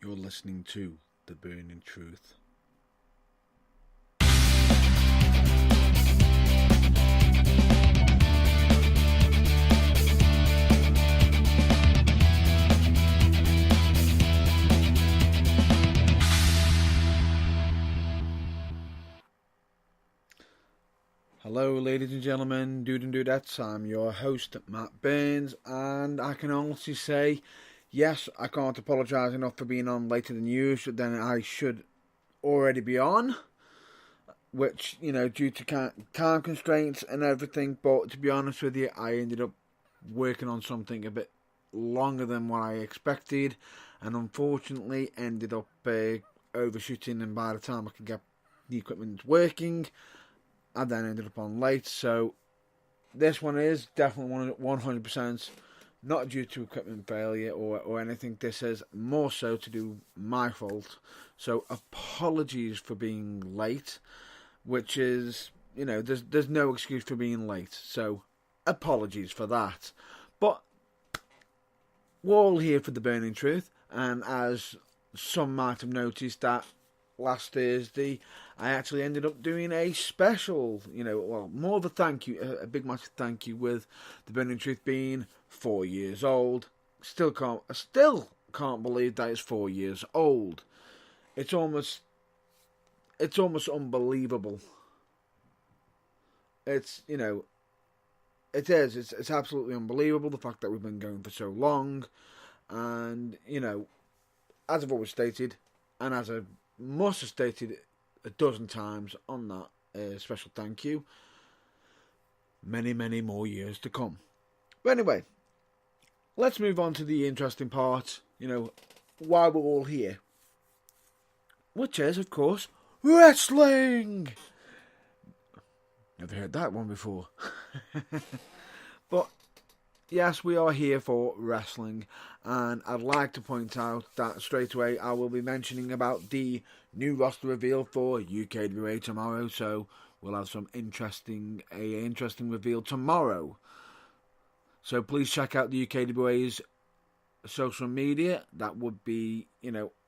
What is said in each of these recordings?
You're listening to The Burning Truth. Hello, ladies and gentlemen, dude and dudettes. I'm your host, Matt Burns, and I can honestly say, yes, I can't apologise enough for being on later than usual. Then I should already be on, which, due to time constraints and everything. But to be honest with you, I ended up working on something a bit longer than what I expected, and unfortunately ended up overshooting. And by the time I could get the equipment working, I then ended up on late. So this one is definitely 100% not due to equipment failure or anything. This is more so to do my fault. So apologies for being late, which is, there's no excuse for being late. So apologies for that. But we're all here for the burning truth, and as some might have noticed, that last Thursday I actually ended up doing a special, more of a thank you, a big massive thank you, with the burning truth being 4 years old. I still can't believe that it's 4 years old. It's almost unbelievable. It's absolutely unbelievable, the fact that we've been going for so long. And as I've always stated, and as I must have stated a dozen times on that special thank you, many, many more years to come. But anyway, let's move on to the interesting part, why we're all here. Which is, of course, wrestling! Never heard that one before. But yes, we are here for wrestling, and I'd like to point out that straight away I will be mentioning about the new roster reveal for UKWA tomorrow, so we'll have some interesting reveal tomorrow. So please check out the UKWA's social media. That would be,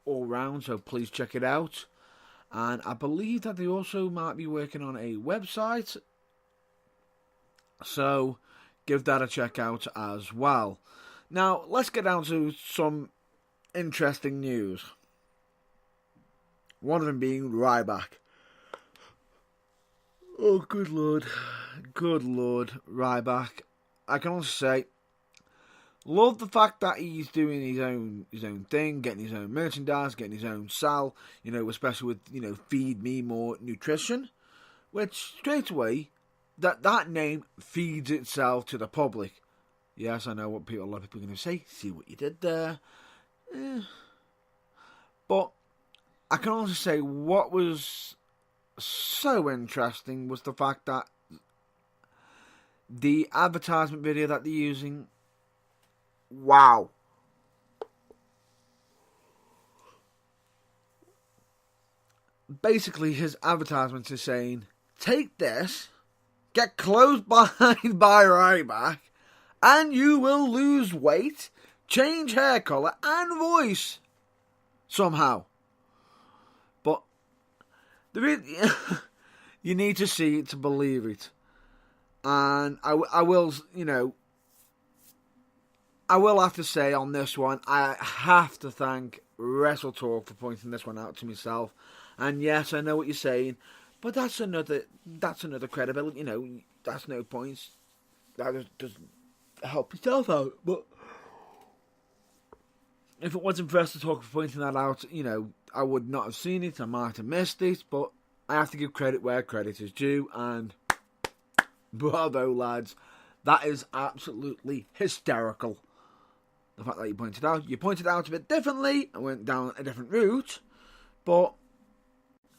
all round, so please check it out. And I believe that they also might be working on a website, so give that a check out as well. Now, let's get down to some interesting news. One of them being Ryback. Oh, good lord, Ryback. I can also say, love the fact that he's doing his own thing, getting his own merchandise, getting his own sal, especially with, Feed Me More Nutrition, which straight away, that name feeds itself to the public. Yes, I know what a lot of people are going to say. See what you did there. But I can also say what was so interesting was the fact that the advertisement video that they're using, wow. Basically, his advertisement is saying, take this, get close behind by Ryback, and you will lose weight, change hair colour and voice somehow. But you need to see it to believe it. And I will have to say on this one, I have to thank WrestleTalk for pointing this one out to myself. And yes, I know what you're saying, but that's another credibility. That's no points. That does help yourself out. But if it wasn't for WrestleTalk for pointing that out, I would not have seen it. I might have missed it. But I have to give credit where credit is due, and bravo, lads. That is absolutely hysterical. The fact that you pointed out a bit differently and went down a different route, but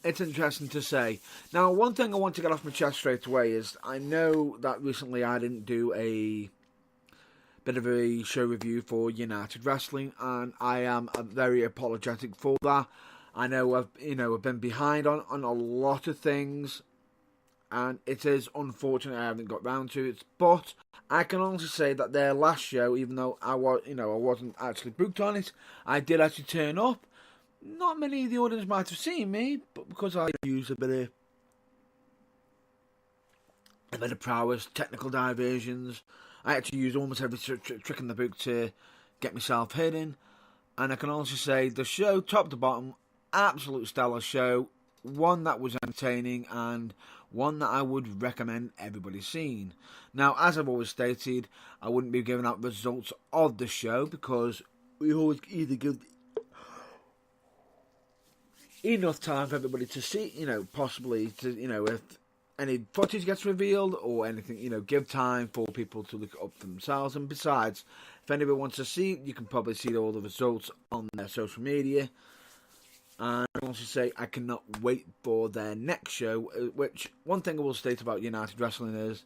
it's interesting to say. Now, one thing I want to get off my chest straight away is I know that recently I didn't do a bit of a show review for United Wrestling, and I am very apologetic for that. I know I've been behind on a lot of things, and it is unfortunate I haven't got round to it. But I can honestly say that their last show, even though I wasn't actually booked on it, I did actually turn up. not many of the audience might have seen me, but because I use a bit of prowess, technical diversions, I had to use almost every trick in the book to get myself hidden. And I can also say the show, top to bottom, absolute stellar show. One that was entertaining and one that I would recommend everybody seeing. Now, as I've always stated, I wouldn't be giving out results of the show because we always either give enough time for everybody to see, possibly to, if any footage gets revealed or anything, give time for people to look up for themselves. And besides, if anybody wants to see it, you can probably see all the results on their social media. And I want to say I cannot wait for their next show, which one thing I will state about United Wrestling is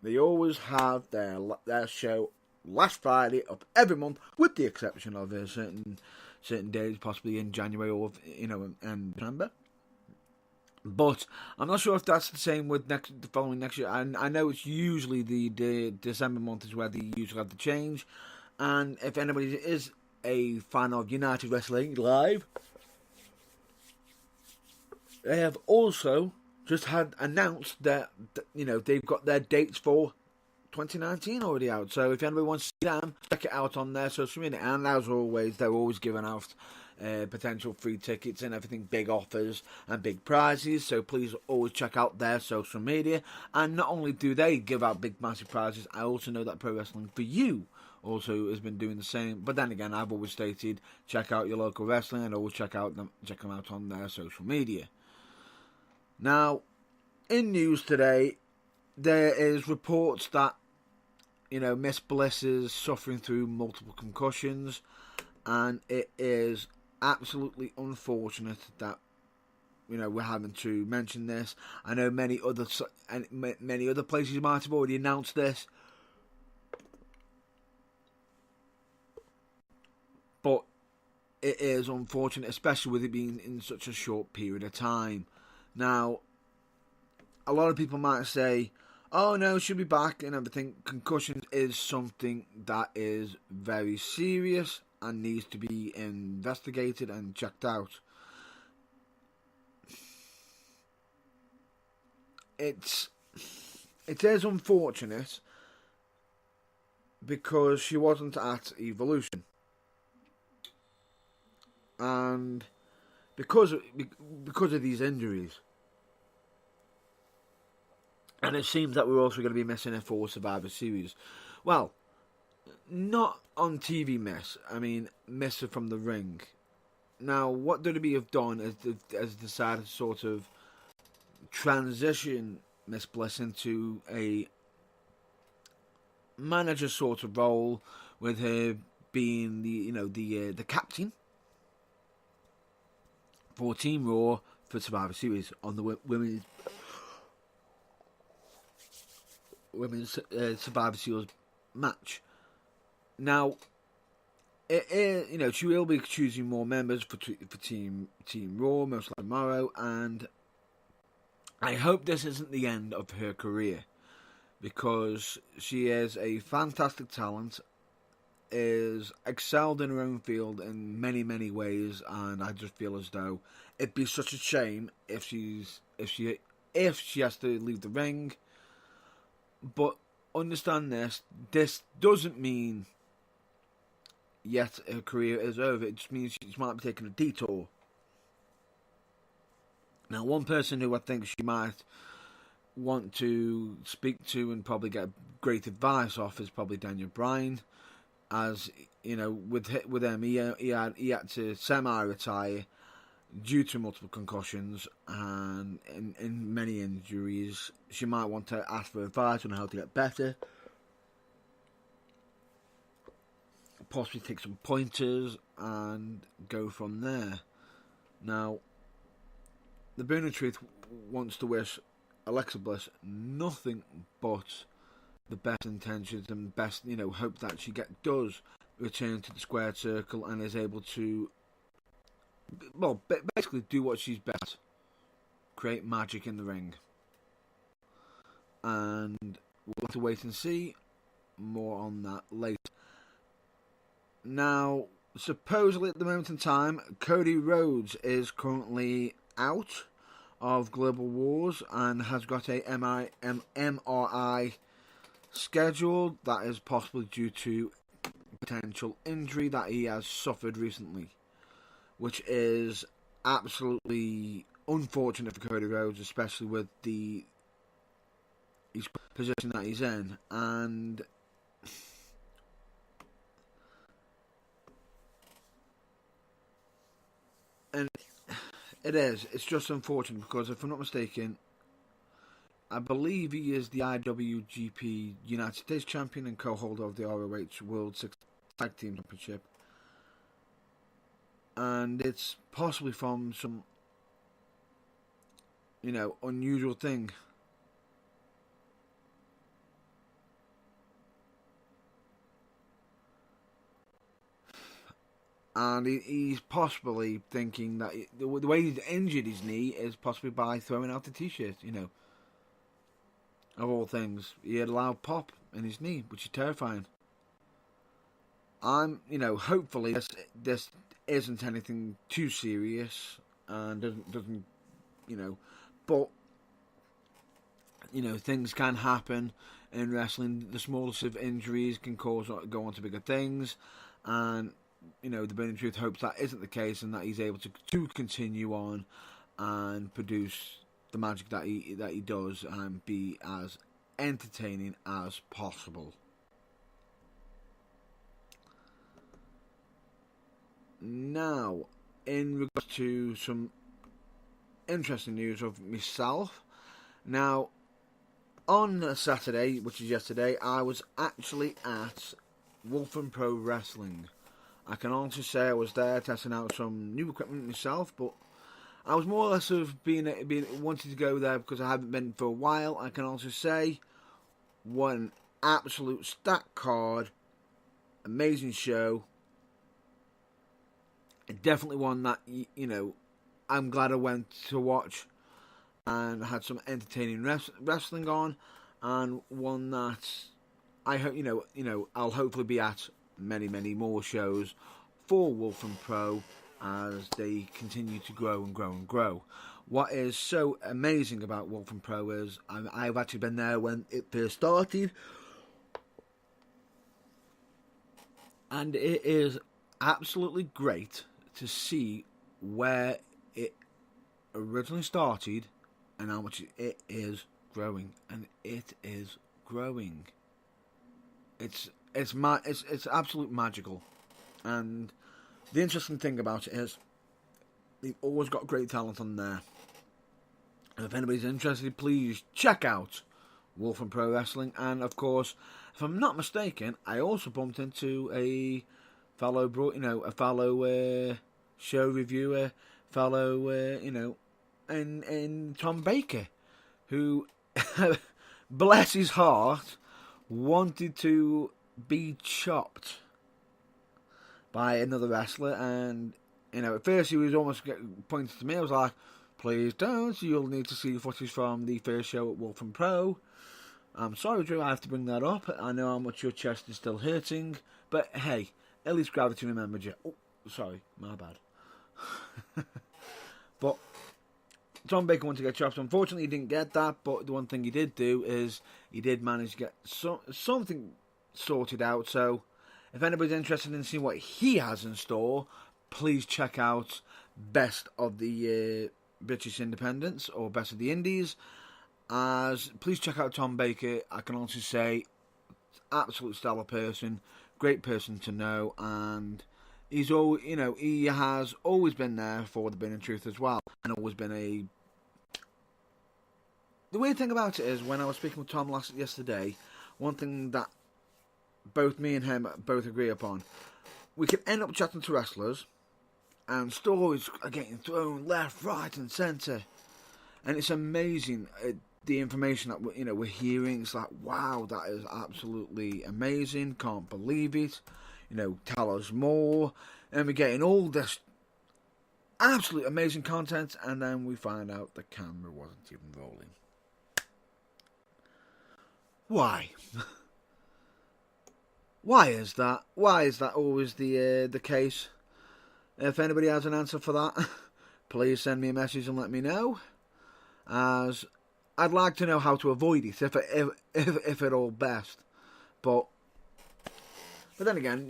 they always have their show last Friday of every month, with the exception of certain days, possibly in January or in December. But I'm not sure if that's the same with the following next year. And I know it's usually the December month is where they usually have the change. And if anybody is a fan of United Wrestling Live, they have also just had announced that they've got their dates for 2019 already out. So if anybody wants to see them, check it out on their social media. And as always, they're always giving out potential free tickets and everything, big offers and big prizes. So please always check out their social media. And not only do they give out big massive prizes, I also know that Pro Wrestling For You also has been doing the same. But then again, I've always stated, check out your local wrestling and always check them out on their social media. Now, in news today, there is reports that Miss Bliss is suffering through multiple concussions, and it is absolutely unfortunate that we're having to mention this. I know many other places might have already announced this, but it is unfortunate, especially with it being in such a short period of time. Now, a lot of people might say, oh no, she'll be back and everything. Concussion is something that is very serious and needs to be investigated and checked out. It is unfortunate because she wasn't at Evolution. And because of these injuries. And it seems that we're also going to be missing her for Survivor Series. Well, not on TV miss. I mean, miss her from the ring. Now, what WWE have done is decided to sort of transition Miss Bliss into a manager sort of role, with her being the captain for Team Raw for Survivor Series on the women's Survivor Series match. Now, she will be choosing more members for Team Raw, most likely tomorrow, and I hope this isn't the end of her career, because she is a fantastic talent, is excelled in her own field in many, many ways, and I just feel as though it'd be such a shame if she has to leave the ring. But understand this doesn't mean yet her career is over. It just means she might be taking a detour. Now, one person who I think she might want to speak to and probably get great advice off is probably Daniel Bryan. As with him, he had to semi-retire due to multiple concussions and in many injuries. She might want to ask for advice on how to get better, possibly take some pointers and go from there. Now, the Burning Truth wants to wish Alexa Bliss nothing but the best intentions and best, hope that she does return to the squared circle and is able to, basically do what she's best, create magic in the ring. And we'll have to wait and see. More on that later. Now, supposedly at the moment in time, Cody Rhodes is currently out of Global Wars and has got a MRI scheduled. That is possibly due to potential injury that he has suffered recently, which is absolutely unfortunate for Cody Rhodes, especially with the his position that he's in. And it's just unfortunate because if I'm not mistaken, I believe he is the IWGP United States Champion and co-holder of the ROH World Six Tag Team Championship. And it's possibly from some, unusual thing. And he's possibly thinking that the way he's injured his knee is possibly by throwing out the t-shirt, Of all things, he had a loud pop in his knee, which is terrifying. Hopefully this isn't anything too serious and doesn't, but, things can happen in wrestling. The smallest of injuries can go on to bigger things, and the Burning Truth hopes that isn't the case and that he's able to continue on and produce the magic that he does and be as entertaining as possible. Now, in regards to some interesting news of myself. Now, on Saturday, which is yesterday, I was actually at Wolfram Pro Wrestling. I can honestly say I was there testing out some new equipment myself, but I was more or less being wanting to go there because I haven't been for a while. I can also say, what an absolute stacked card, amazing show. Definitely one that I'm glad I went to watch and had some entertaining wrestling on, and one that I hope I'll hopefully be at many more shows for Wolfram Pro as they continue to grow and grow and grow. What is so amazing about Wolfram Pro is I've actually been there when it first started, and it is absolutely great to see where it originally started and how much it is growing, and it is growing. It's absolute magical, and the interesting thing about it is they've always got great talent on there. And if anybody's interested, please check out Wolfram Pro Wrestling. And of course, if I'm not mistaken, I also bumped into a fellow show reviewer, and Tom Baker, who, bless his heart, wanted to be chopped by another wrestler. And at first he was almost pointing to me. I was like, please don't, you'll need to see footage from the first show at Wolfram Pro. I'm sorry, Drew, I have to bring that up. I know how much your chest is still hurting, but hey, at least Gravity remembered you. Oh, sorry, my bad. But Tom Baker wanted to get chopped. Unfortunately, he didn't get that, but the one thing he did do is he did manage to get something sorted out. So if anybody's interested in seeing what he has in store, please check out Best of the British Independents or Best of the Indies. Please check out Tom Baker. I can also say, absolute stellar person, great person to know, and he has always been there for the Burning Truth as well, and always been The weird thing about it is, when I was speaking with Tom yesterday, one thing that both me and him both agree upon, we can end up chatting to wrestlers, and stories are getting thrown left, right, and centre, and it's amazing the information that we're hearing. It's like, wow, that is absolutely amazing. Can't believe it. Tell us more, and we're getting all this absolute amazing content, and then we find out the camera wasn't even rolling. Why? Why is that? Why is that always the case? If anybody has an answer for that, please send me a message and let me know. As I'd like to know how to avoid it, if at all best. But then again,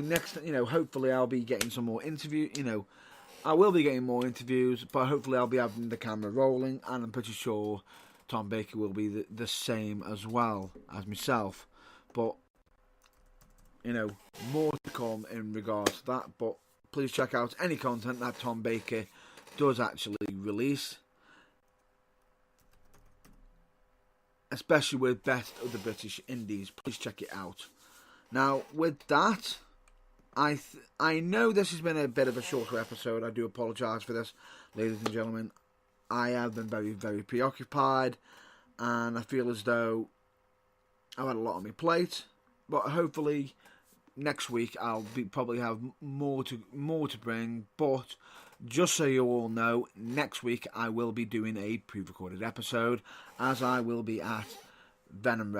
next, hopefully I'll be getting some more interview. I will be getting more interviews, but hopefully I'll be having the camera rolling, and I'm pretty sure Tom Baker will be the same as well as myself. But more to come in regards to that. But please check out any content that Tom Baker does actually release, especially with Best of the British Indies. Please check it out. Now, with that, I know this has been a bit of a shorter episode. I do apologise for this, ladies and gentlemen. I have been very, very preoccupied, and I feel as though I've had a lot on my plate. But hopefully, next week I'll probably have more to bring. But just so you all know, next week I will be doing a pre-recorded episode, as I will be at Venom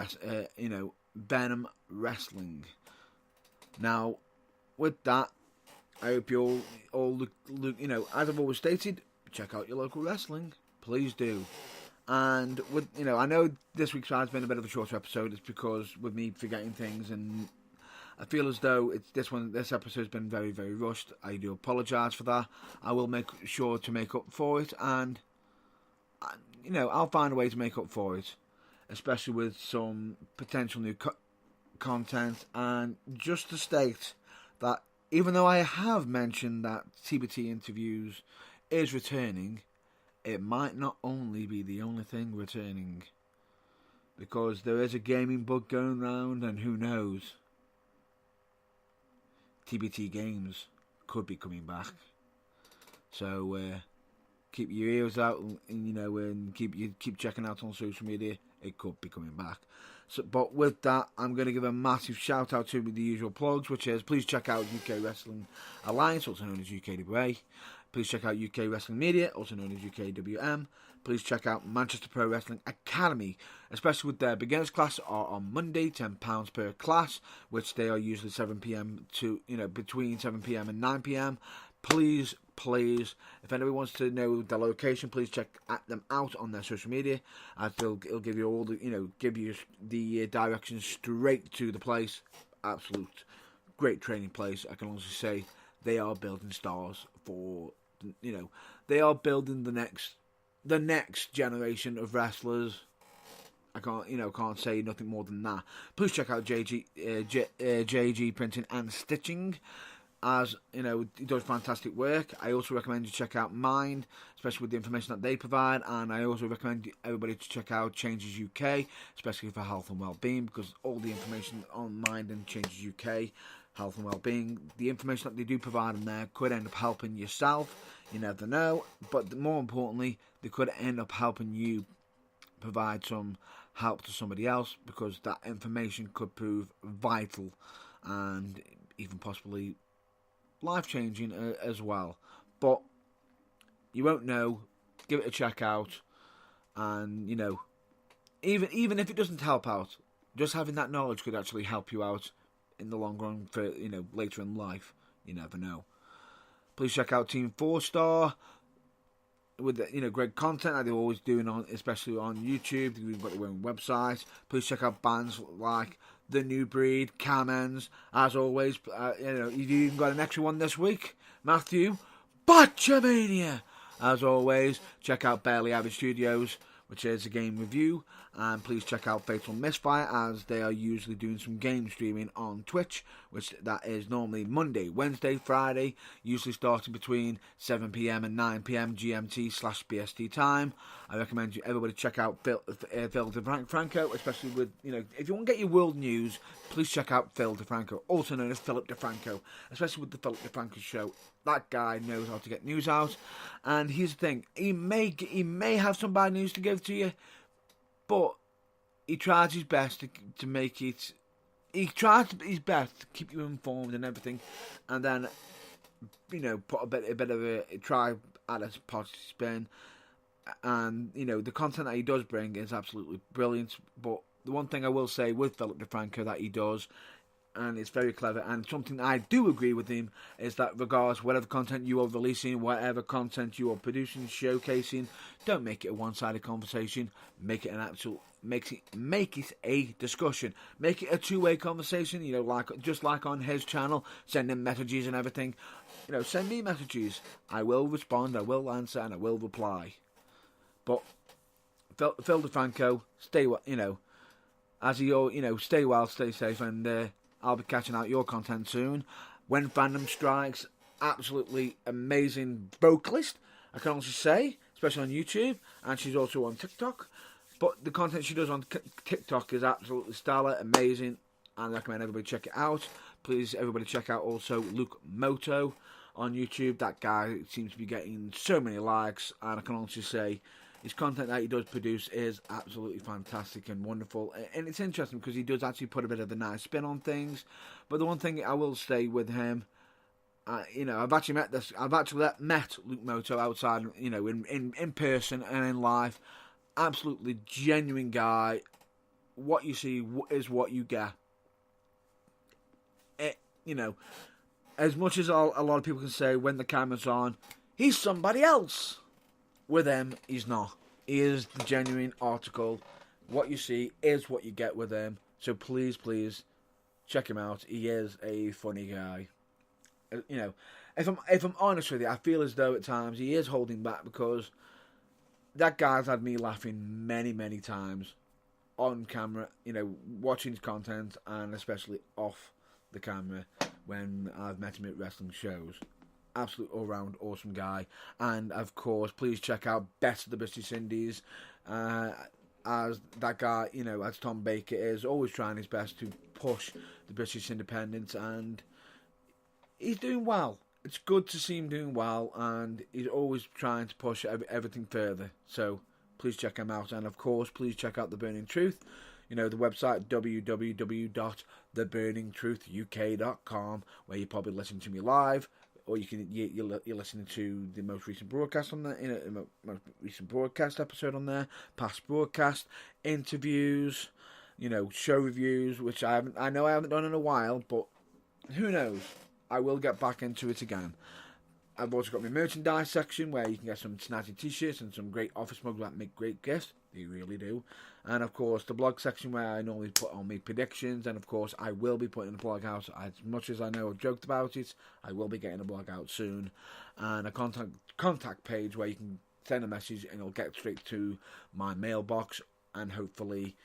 Wrestling. Now, with that, I hope you all look, as I've always stated, check out your local wrestling. Please do. And with I know this week's has been a bit of a shorter episode. It's because with me forgetting things, and I feel as though this episode has been very, very rushed. I do apologise for that. I will make sure to make up for it, and I'll find a way to make up for it, especially with some potential new content. And just to state that even though I have mentioned that TBT Interviews is returning, it might not only be the only thing returning, because there is a gaming bug going round, and who knows, TBT Games could be coming back. So keep your ears out, and keep checking out on social media. It could be coming back. So, but with that, I'm going to give a massive shout out to the usual plugs, which is please check out UK Wrestling Alliance, also known as UKWA. Please check out UK Wrestling Media, also known as UKWM. Please check out Manchester Pro Wrestling Academy, especially with their beginners class are on Monday, £10 per class, which they are usually 7 p.m. to between 7 p.m. and 9 p.m. Please, if anybody wants to know the location, please check them out on their social media, as it'll give you all the directions straight to the place. Absolute great training place. I can honestly say they are building stars for they are building the next generation of wrestlers. I can't say nothing more than that. Please check out JG Printing and Stitching, as he does fantastic work. I also recommend you check out Mind, especially with the information that they provide, and I also recommend everybody to check out Changes UK, especially for health and well-being, because all the information on Mind and Changes UK, health and well-being, the information that they do provide in there could end up helping yourself. You never know, but more importantly, they could end up helping you provide some help to somebody else, because that information could prove vital and even possibly life-changing as well. But you won't know. Give it a check out, and even if it doesn't help out, just having that knowledge could actually help you out in the long run for later in life. You never know. Please check out Team 4-Star with great content that they're always doing especially on YouTube. They've got their own website. Please check out bands like The New Breed, Camens. As always, you've even got an extra one this week, Matthew Botchamania. As always, check out Barely Average Studios, which is a game review, and please check out Fatal Misfire, as they are usually doing some game streaming on Twitch, which that is normally Monday, Wednesday, Friday, usually starting between 7 p.m. and 9 p.m. GMT/BST time. I recommend everybody check out Phil DeFranco, especially with, if you want to get your world news, please check out Phil DeFranco, also known as Philip DeFranco, especially with the Philip DeFranco show. That guy knows how to get news out, and here's the thing, he may have some bad news to give to you, but he tries his best to make it. He tries his best to keep you informed and everything, and then put a bit of a try at a positive spin. And the content that he does bring is absolutely brilliant. But the one thing I will say with Philip DeFranco that he does, and it's very clever. And something I do agree with him is that regardless whatever content you are releasing, whatever content you are producing, showcasing, don't make it a one-sided conversation. Make it an absolute make it a discussion. Make it a two-way conversation. You know, like just like on his channel, send him messages and everything. You know, send me messages. I will respond. I will answer, and I will reply. But Phil DeFranco, stay as you stay well, stay safe, and I'll be catching out your content soon. When Fandom Strikes, absolutely amazing vocalist, I can also say, especially on YouTube, and she's also on TikTok. But the content she does on TikTok is absolutely stellar, amazing, and I recommend everybody check it out. Please, everybody check out also Luke Moto on YouTube. That guy seems to be getting so many likes, and I can honestly say his content that he does produce is absolutely fantastic and wonderful. And it's interesting because he does actually put a bit of a nice spin on things. But the one thing I will say with him, I've actually met Luke Moto outside, in person and in life. Absolutely genuine guy. What you see is what you get. As much as a lot of people can say when the camera's on, he's somebody else. With him, he's not. He is the genuine article. What you see is what you get with him. So please, please, check him out. He is a funny guy. If I'm honest with you, I feel as though at times he is holding back because that guy's had me laughing many, many times on camera. Watching his content and especially off the camera when I've met him at wrestling shows. Absolute all-round awesome guy. And of course, please check out Best of the British Cindies, as that guy, as Tom Baker is always trying his best to push the British independence, and he's doing well. It's good to see him doing well, and he's always trying to push everything further. So please check him out, and of course, please check out The Burning Truth. The website www.theburningtruthuk.com, where you probably listen to me live. Or you're listening to the most recent broadcast on there, most recent broadcast episode on there, past broadcast, interviews, show reviews, which I know I haven't done in a while, but who knows? I will get back into it again. I've also got my merchandise section where you can get some snazzy t-shirts and some great office mugs that make great gifts. They really do. And of course the blog section where I normally put on my predictions, and of course I will be putting the blog out. As much as I know I've joked about it, I will be getting the blog out soon. And a contact page where you can send a message and it'll get straight to my mailbox, and hopefully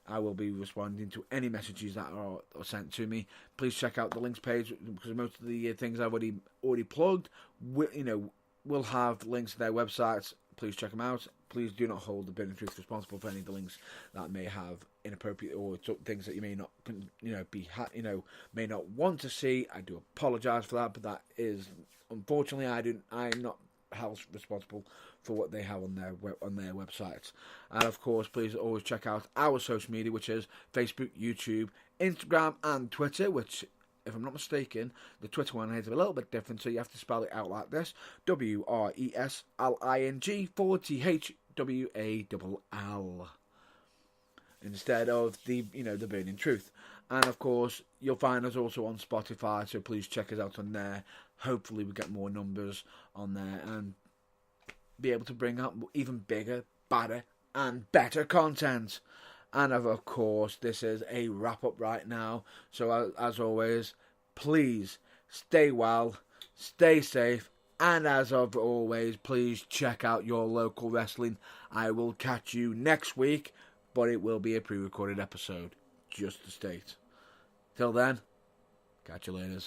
I will be responding to any messages that are sent to me. Please check out the links page because most of the things I've already plugged will have links to their websites. Please check them out. Please do not hold the Burning Truth responsible for any of the links that may have inappropriate or things that you may not, may not want to see. I do apologise for that, but that is unfortunately I'm not held responsible for what they have on their websites. And of course, please always check out our social media, which is Facebook, YouTube, Instagram, and Twitter. Which, if I'm not mistaken, the Twitter one is a little bit different, so you have to spell it out like this: WRESLING4THWALL instead of the Burning Truth. And of course, you'll find us also on Spotify, so please check us out on there. Hopefully we get more numbers on there and be able to bring up even bigger, badder, and better content. And of course, this is a wrap-up right now. So as always, please stay well, stay safe, and as of always, please check out your local wrestling. I will catch you next week, but it will be a pre-recorded episode, just to state. Till then, catch you later.